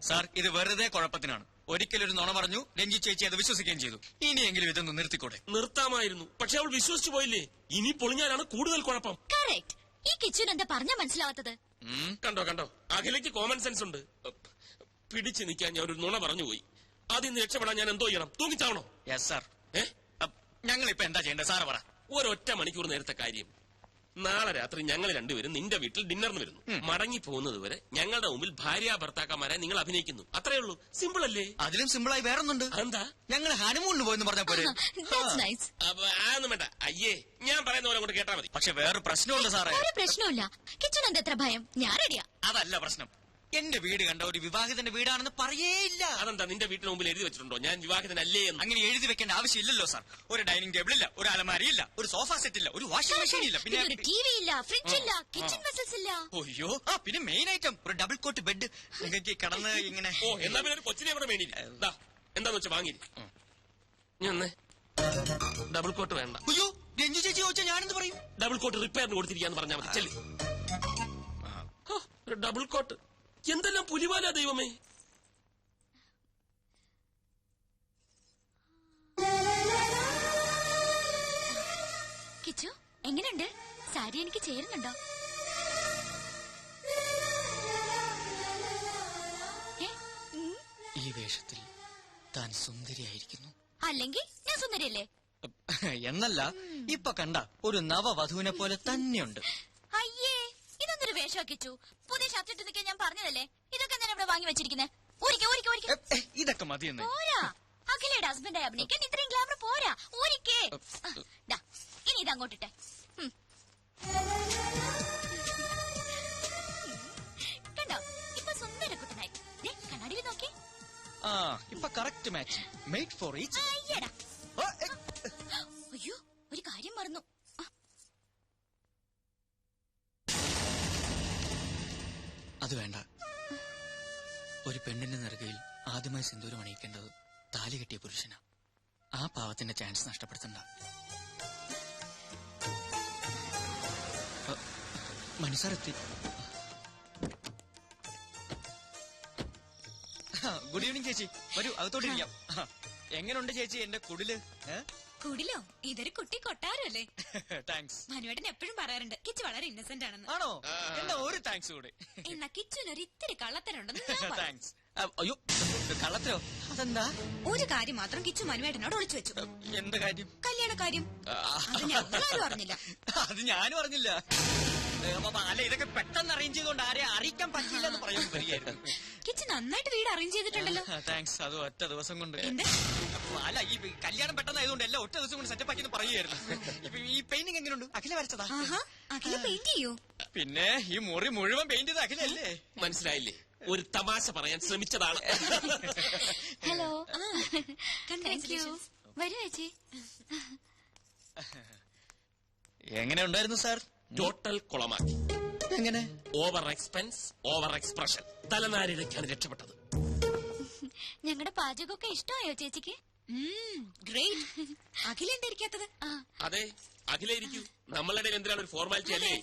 Sir ഇത് വെറുതെ കുഴപ്പത്തിനാണ്. ഒരിക്കലൊരു നുണ പറഞ്ഞു, രഞ്ജി ചേച്ചി അത് വിശ്വസിക്കുകയും ചെയ്തു. ഇനിയെങ്കിലും ഇതൊന്ന് നിർത്തിക്കൂടെ? നിർത്താമായിരുന്നു, പക്ഷെ അവൾ വിശ്വസിച്ചു പോയില്ലേ. ഇനി പൊളിഞ്ഞാലാണ് കൂടുതൽ കുഴപ്പം. ഈ കിച്ചുൻ എന്താ പറഞ്ഞാ മനസ്സിലാവാത്തത്? കണ്ടോ അഖിലേക്ക് കോമൺ സെൻസ് ഉണ്ട്. പിടിച്ചു നിൽക്കാൻ ഞാൻ ഒരു നുണ പറഞ്ഞുപോയി. അതിൽ രക്ഷപ്പെടാൻ ഞാൻ എന്തോ ചെയ്യണം? തൂങ്ങിച്ചാവണോ? Yes sir. ഞങ്ങളിപ്പോ എന്താ ചെയ്യേണ്ടത് സാറ് പറ. ഒരൊറ്റ മണിക്കൂർ നേരത്തെ കാര്യം. നാളെ രാത്രി ഞങ്ങൾ രണ്ടുപേരും നിന്റെ വീട്ടിൽ ഡിന്നറിന് വരുന്നു. മടങ്ങി പോകുന്നത് വരെ ഞങ്ങളുടെ മുമ്പിൽ ഭാര്യ ഭർത്താക്കന്മാരെ നിങ്ങൾ അഭിനയിക്കുന്നു. അത്രേ ഉള്ളൂ. സിമ്പിൾ അല്ലേ? അതിലും സിമ്പിളായി വേറൊന്നുണ്ട്. എന്താ? ഞങ്ങൾ ഹണിമൂണിന് പോയെന്ന് പറഞ്ഞ പോലെ. അതൊന്നും വേണ്ട. അയ്യേ, ഞാൻ പറയുന്ന പോലെ അങ്ങോട്ട് കേട്ടാ മതി. പക്ഷെ വേറെ പ്രശ്നമുണ്ട് സാറേ. പ്രശ്നമില്ല. കിച്ചൻ എന്താ എത്ര ഭയം? ഞാൻ റെഡിയാ. അതല്ല പ്രശ്നം. എന്റെ വീട് കണ്ട ഒരു വിവാഹിതന്റെ വീടാണെന്ന് പറയേയില്ല. അതെന്താ നിന്റെ വീട്ടിന് മുമ്പിൽ എഴുതി വെച്ചിട്ടുണ്ടോ ഞാൻ വിവാഹിതനല്ലേ എന്ന്? അങ്ങനെ എഴുതി വെക്കേണ്ട ആവശ്യമില്ലല്ലോ സാർ. ഒരു ഡൈനിങ് ടേബിൾ ഇല്ല, ഒരു അലമാരി ഇല്ല, ഒരു സോഫ സെറ്റ് ഇല്ല, ഒരു വാഷിംഗ് മെഷീൻ ഇല്ല, പിന്നെ ടിവി ഇല്ല, ഫ്രിഡ്ജ് ഇല്ല, കിച്ചൺ വെസൽസ് ഇല്ല. അയ്യോ, പിന്നെ മെയിൻ ഐറ്റം ഒരു ഡബിൾ കോട്ട് ബെഡ്. നിങ്ങൾക്ക് കിടന്ന് ഇങ്ങനെ. എന്നാ പിന്നെ ഒരു കൊച്ചിനെ അവിടെ വേണ്ടിയില്ല. എന്താന്ന് വെച്ചാ വാങ്ങി ഞാൻ ഡബിൾ കോട്ട് വേണ്ട. അയ്യോ, രഞ്ജു ചേച്ചി ചോദിച്ചാൽ ഞാനെന്ത് പറയും? ഡബിൾ കോട്ട് റിപ്പയറിന് കൊടുത്തിരിക്കാന്ന് പറഞ്ഞാൽ മതി. ചെല്ലി ഒരു ഡബിൾ കോട്ട്. എന്തെല്ലാം പുലിവാല ദൈവമേ. കിച്ചു എങ്ങനെയുണ്ട്? സാരി എനിക്ക് ചേരുന്നുണ്ടോ? ഈ വേഷത്തിൽ താൻ സുന്ദരിയായിരിക്കുന്നു. അല്ലെങ്കിൽ ഞാൻ സുന്ദരിയല്ലേ? എന്നല്ല, ഇപ്പൊ കണ്ട ഒരു നവവധുവിനെ പോലെ തന്നെയുണ്ട്. അയ്യേ, ഇതൊന്നൊരു വേഷം കിച്ചു. പുതിയ ഷർട്ട് ഇട്ട് നിൽക്കാൻ ഞാൻ പറഞ്ഞതല്ലേ. ഇതൊക്കെ എന്തിനാ ഇവിടെ വാങ്ങി വെച്ചിരിക്കുന്നത്? ഇതൊക്കെ മതിയെന്ന്. പോരാ, അഖിലയുടെ ഹസ്ബൻഡായി അഭിനയിക്കാൻ ഇത്രയും ഗ്ലാമർ പോരാ. ഊരിക്കേ. ഇനി ഇത് അങ്ങോട്ടിട്ടെ. കണ്ടോ, ഇപ്പൊ സുന്ദര കുട്ടനായി. കണ്ണാടിയിൽ നോക്കി. ഇപ്പൊ correct match. Made for each. അയ്യോ, ഒരു കാര്യം മറന്നു. അത് വേണ്ട. ഒരു പെണ്ണിന്റെ നെറുകയിൽ ആദ്യമായി സിന്ദൂരം അണിയിക്കേണ്ടത് താലി കെട്ടിയ പുരുഷനാ. ആ പാവത്തിന്റെ ചാൻസ് നഷ്ടപ്പെടുത്തണ്ട. മനസ്സാരെത്തി. ഗുഡ് ഈവനിങ് ചേച്ചി. വരൂ, അകത്തോട്ടിരിക്കാം. എങ്ങനെയുണ്ട് ചേച്ചി എന്റെ കുടില്? കുടിലോ? ഇതൊരു കുട്ടി കൊട്ടാരല്ലേ? താങ്ക്സ്. മനുവേട്ടൻ എപ്പോഴും പറയാറുണ്ട് കിച്ചു വളരെ ഇന്നസെന്റ് ആണെന്ന്. ആണോ? എന്നാ ഒരു താങ്ക്സ് കൂടെ. എന്നാ കിച്ചുനൊരു ഇത്തിരി കള്ളത്തനുണ്ടെന്ന്. താങ്ക്സ്. അയ്യോ, കള്ളത്തരോ? അതെന്താ? ഒരു കാര്യം മാത്രം കിച്ചു മനുവേട്ടനോട് ഒളിച്ചു വെച്ചു. എന്ത് കാര്യം? കല്യാണ കാര്യം. അത് ഞങ്ങളും അറിഞ്ഞില്ല. അത് ഞാനും അറിഞ്ഞില്ല. അല്ല, ഇതൊക്കെ പെട്ടെന്ന് അറേഞ്ച് ചെയ്തോണ്ട് ആരെ അറിയിക്കാൻ പറ്റില്ല എന്ന് പറയാൻ വരികയായിരുന്നു. കിച്ചു നന്നായിട്ട് വീട് അറേഞ്ച് ചെയ്തിട്ടുണ്ടല്ലോ. താങ്ക്സ്. അത് ഒറ്റ ദിവസം കൊണ്ട്. അല്ല, ഈ കല്യാണം പെട്ടെന്നായതുകൊണ്ട് എല്ലാം ഒറ്റ ദിവസം കൊണ്ട് സെറ്റപ്പ് ആക്കി പറയുകയായിരുന്നു. ഈ പെയിന്റിംഗ് എങ്ങനെയുണ്ട്? അഖില വരച്ചതാ? അഖില പെയിന്റ് ചെയ്യൂ? പിന്നെ ഈ മുറി മുഴുവൻ പെയിന്റ് ചെയ്ത് അഖിലല്ലേ? മനസ്സിലായില്ലേ? ഒരു തമാശ പറയാൻ ശ്രമിച്ചതാണ്. ഹലോ, വരൂ ചേച്ചി. എങ്ങനെ ഉണ്ടായിരുന്നു സാർ? ടോട്ടൽ കുളമാക്കി. എങ്ങനെ? Over expense, over expression. തലനാരിഴയ്ക്കാണ് രക്ഷപ്പെട്ടത്. ഞങ്ങളുടെ പാചകമൊക്കെ ഇഷ്ടമായോ ചേച്ചിക്ക്? ഗ്രേറ്റ്. അഖില എന്താ ഇരിക്കാത്തത്? അതെ, അഖില ഇരിക്കൂ. നമ്മളുടെ എന്തിനാണ് ഒരു ഫോർമാലിറ്റി അല്ലേ?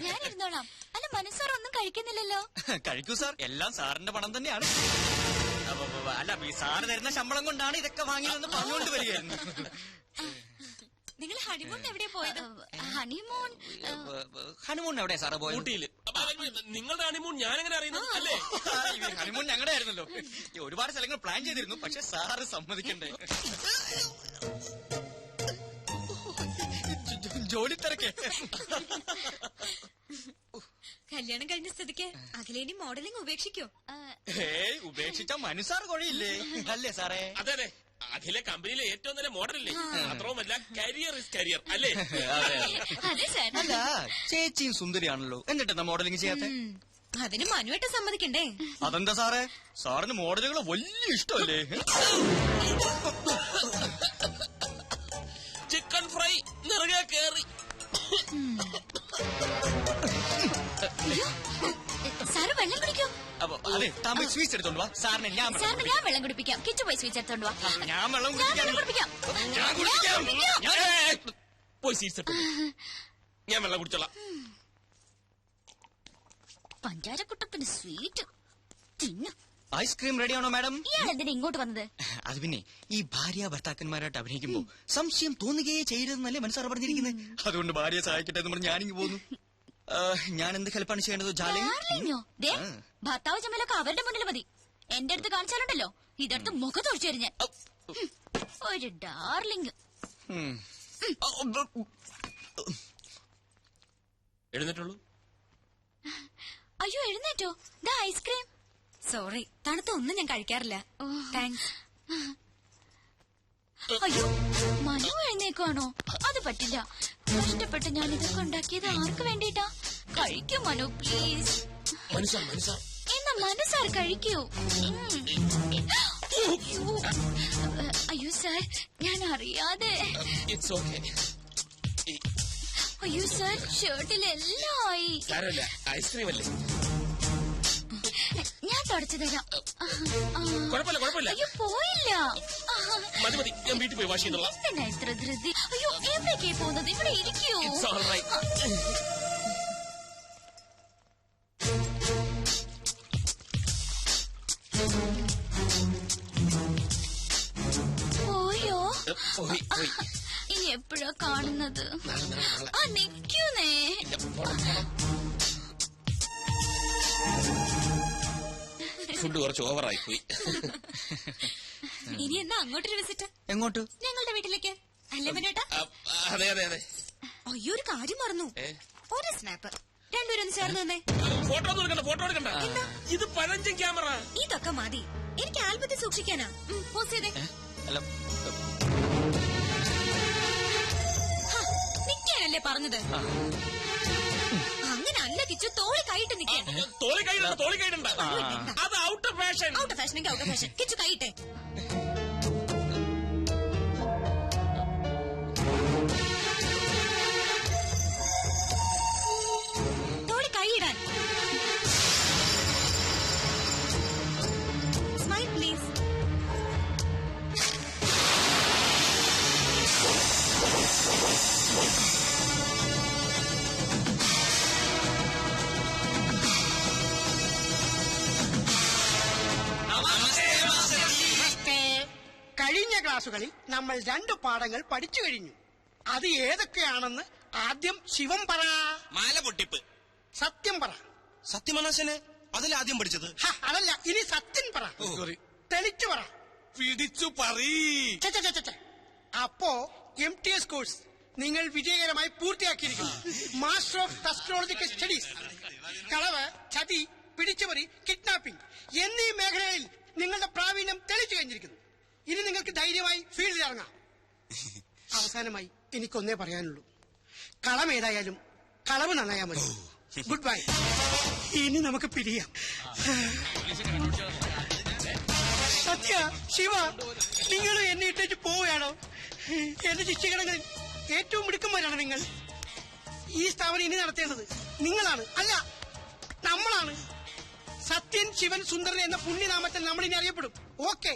ഞാൻ ഇരുന്നോളാം. അല്ല, മനസ്സാർ ഒന്നും കഴിക്കുന്നില്ലല്ലോ. കഴിക്കൂ സാർ, എല്ലാം സാറിന്റെ പണം തന്നെയാണ്. അല്ല, ഈ സാറ് തരുന്ന ശമ്പളം കൊണ്ടാണ് ഇതൊക്കെ വാങ്ങിയതെന്ന് പറഞ്ഞുകൊണ്ട് വരികയായിരുന്നു. നിങ്ങൾ ഹണിമൂൺ എവിടെയാ പോയത്? ഹണിമൂൺ എവിടെയാ സാറ് പോയത്? ഊട്ടിയില്. നിങ്ങളുടെ ഹണിമൂൺ ഞാനെങ്ങനെ അറിയുന്നു? അല്ലേ, ഹണിമൂൺ ഞങ്ങളുടെ ആയിരുന്നല്ലോ. ഒരുപാട് സ്ഥലങ്ങൾ പ്ലാൻ ചെയ്തിരുന്നു, പക്ഷെ സാറ് സമ്മതിക്കണ്ടേ. ജോലി തിരക്കേ. കല്യാണം കഴിഞ്ഞ സ്ഥിതിക്ക് അഖിലേനി മോഡലിംഗ് ഉപേക്ഷിക്കോ? ഉപേക്ഷിച്ച മനുസാർ കൊഴിയില്ലേ? അല്ലേ സാറേ? അതെ അതെ, അഖില കമ്പനിയിലെ ഏറ്റവും നല്ല മോഡലല്ലേ? മാത്രവുമല്ല, കരിയർ ഇസ് കരിയർ അല്ലേ? അല്ല, ചേച്ചിയും സുന്ദരിയാണല്ലോ, എന്നിട്ടെന്താ മോഡലിംഗ് ചെയ്യാത്ത? അതിന് മനുവായിട്ട് സമ്മതിക്കണ്ടേ? അതെന്താ സാറേ, സാറിന് മോഡലുകൾ വലിയ ഇഷ്ടമല്ലേ? ചിക്കൻ ഫ്രൈ നിറയെ കേറി. സാറ് വെള്ളം കുടിക്കോ? അതെ, താൻ പോയി സ്വീറ്റ്സ് എടുത്തോണ്ട് വാ. സാറിന് ഞാൻ വെള്ളം കുടിപ്പിക്കാം. കിച്ചു പോയി സ്വീറ്റ്സ് എടുത്തോണ്ട് വാ. ഞാൻ വെള്ളം കുടിപ്പിക്കാം. പോയി സ്വീറ്റ്സ് എടുത്തു. ഞാൻ വെള്ളം കുടിച്ചോളാം. പഞ്ചാരക്കുട്ടപ്പന് സ്വീറ്റ് തിന്നു. ഐസ്ക്രീം റെഡിയാണോ മാഡം? ഇയാൾ എന്തിനാ ഇങ്ങോട്ട് വന്നത്? അത് പിന്നെ ഈ ഭാര്യ ഭർത്താക്കന്മാരായിട്ട് അഭിനയിക്കുമ്പോ സംശയം തോന്നുകയേ ചെയ്യരുതെന്നല്ലേ മനസ്സാറ് പറഞ്ഞിരിക്കുന്നത്. അതുകൊണ്ട് ഭാര്യയെ സഹായിക്കട്ടെ എന്ന് പറഞ്ഞ് ഞാനിങ്ങ് പോന്നു. ഞാൻ എന്ത് ഹെൽപ്പാണ് ചെയ്യേണ്ടത്? ഡാർലിങ്ങോ? ദേ, ഭർത്താവ് ചമ്മലൊക്കെ അവരുടെ മുന്നിൽ മതി. എന്റെ അടുത്ത് കാണിച്ചാലുണ്ടല്ലോ ഇതെടുത്ത് മുഖത്തൊഴിച്ചു തരും ഞാൻ. ഒരു ഡാർലിങ്. എഴുന്നേറ്റുള്ളൂ. അയ്യോ എഴുന്നേറ്റോ? ദാ ഐസ്ക്രീം. സോറി, തണുത്ത ഒന്നും ഞാൻ കഴിക്കാറില്ല. താങ്ക്സ്. അയ്യോ മനു എഴുന്നേക്കാണോ? അത് പറ്റില്ല. കഷ്ടപ്പെട്ട് ഞാൻ ഇതൊക്കെ ഉണ്ടാക്കിയത് ആർക്ക് വേണ്ടിട്ടാ? കഴിക്കൂ മനു പ്ലീസ്. എന്നാ മനസ്സാർ കഴിക്കൂ. അയ്യോ സാർ, ഞാൻ അറിയാതെ. അയ്യോ സാർ, ഷർട്ടിലെല്ലാം ആയി. ഐസ്ക്രീം അല്ലേ? ഞാൻ തുടച്ചു തരാം. കുഴപ്പമില്ല. അയ്യോ പോയില്ല. മതി, ഞാൻ വീട്ടിൽ പോയി വാഷ് ചെയ്യുന്നുള്ള. എന്നാ ഇത്ര ധൃതി? അയ്യോ എവിടേക്കേ പോകുന്നത്? ഇവിടെ ഇരിക്കൂ. പോയോ? ഇനി എപ്പോഴാ കാണുന്നത്? നിക്കൂന്നേ. ഫുഡ് കുറച്ച് ഓവറായി പോയി. ഇനി എന്നാ അങ്ങോട്ടൊരു വിസിറ്റ്? എങ്ങോട്ട്? ഞങ്ങളുടെ വീട്ടിലേക്ക്. അല്ലേ മനോട്ടാ? അതെ. അയ്യോ, ഒരു കാര്യം മറന്നു. ഒരു സ്നാപ്പ്. രണ്ടുപേരും ഒന്ന് ചേർന്ന് തന്നെ. ഫോട്ടോ എടുക്കണ്ട. ഇത് പഴഞ്ചൻ ക്യാമറ. ഇതൊക്കെ മതി. എനിക്ക് ആൽബത്തിൽ സൂക്ഷിക്കാനാ. പോസ്റ്റ് ചെയ്തേ. നിക്കാനല്ലേ പറഞ്ഞത്? അങ്ങനെ അല്ല കിച്ചു, തോളി കൈയിട്ട് നിൽക്കാൻ. തോളി കൈയിടണ്ട. അത് out of fashion. Out of ഫാഷനെങ്കിൽ ഔട്ട് ഓഫ് ഫാഷൻ. കിച്ചു കൈയിട്ടെ. തോളി കൈയിടാൻ. Smile please. കഴിഞ്ഞ ക്ലാസുകളിൽ നമ്മൾ 2 പാഠങ്ങൾ പഠിച്ചു കഴിഞ്ഞു. അത് ഏതൊക്കെയാണെന്ന് ആദ്യം ശിവം പറ. മാല പൊട്ടിപ്പ്. സത്യം പറ. സത്യമനാശനെ അതിലാദ്യം പഠിച്ചത്. അതല്ല, ഇനി സത്യം പറ. തെളിച്ചു പറ. പിടിച്ചു പറീ. അപ്പോ MTS കോഴ്സ് നിങ്ങൾ വിജയകരമായി പൂർത്തിയാക്കിയിരിക്കുന്നു. Master of astrological studies. കളവ്, ചതി, പിടിച്ചുപറി, കിഡ്നാപ്പിംഗ് എന്നീ മേഖലയിൽ നിങ്ങളുടെ പ്രാവീണ്യം തെളിച്ചു കഴിഞ്ഞിരിക്കുന്നു. ഇനി നിങ്ങൾക്ക് ധൈര്യമായി ഫീൽഡിൽ ഇറങ്ങാം. അവസാനമായി എനിക്കൊന്നേ പറയാനുള്ളൂ. കളം ഏതായാലും കളവ് നന്നായാൽ മതി. Good bye. ഇനി നമുക്ക് പിരിയാം. സത്യ, ശിവ, നിങ്ങൾ എന്നെ ഇട്ടേച്ച് പോവുകയാണോ? എന്റെ ശിക്ഷകടങ്ങളിൽ ഏറ്റവും മിടുക്കന്മാരാണ് നിങ്ങൾ. ഈ സ്ഥാപനം ഇനി നടത്തേണ്ടത് നിങ്ങളാണ്, അല്ല നമ്മളാണ്. സത്യൻ, ശിവൻ, സുന്ദരൻ എന്ന പുണ്യനാമത്തിൽ നമ്മൾ ഇനി അറിയപ്പെടും. ഓക്കെ.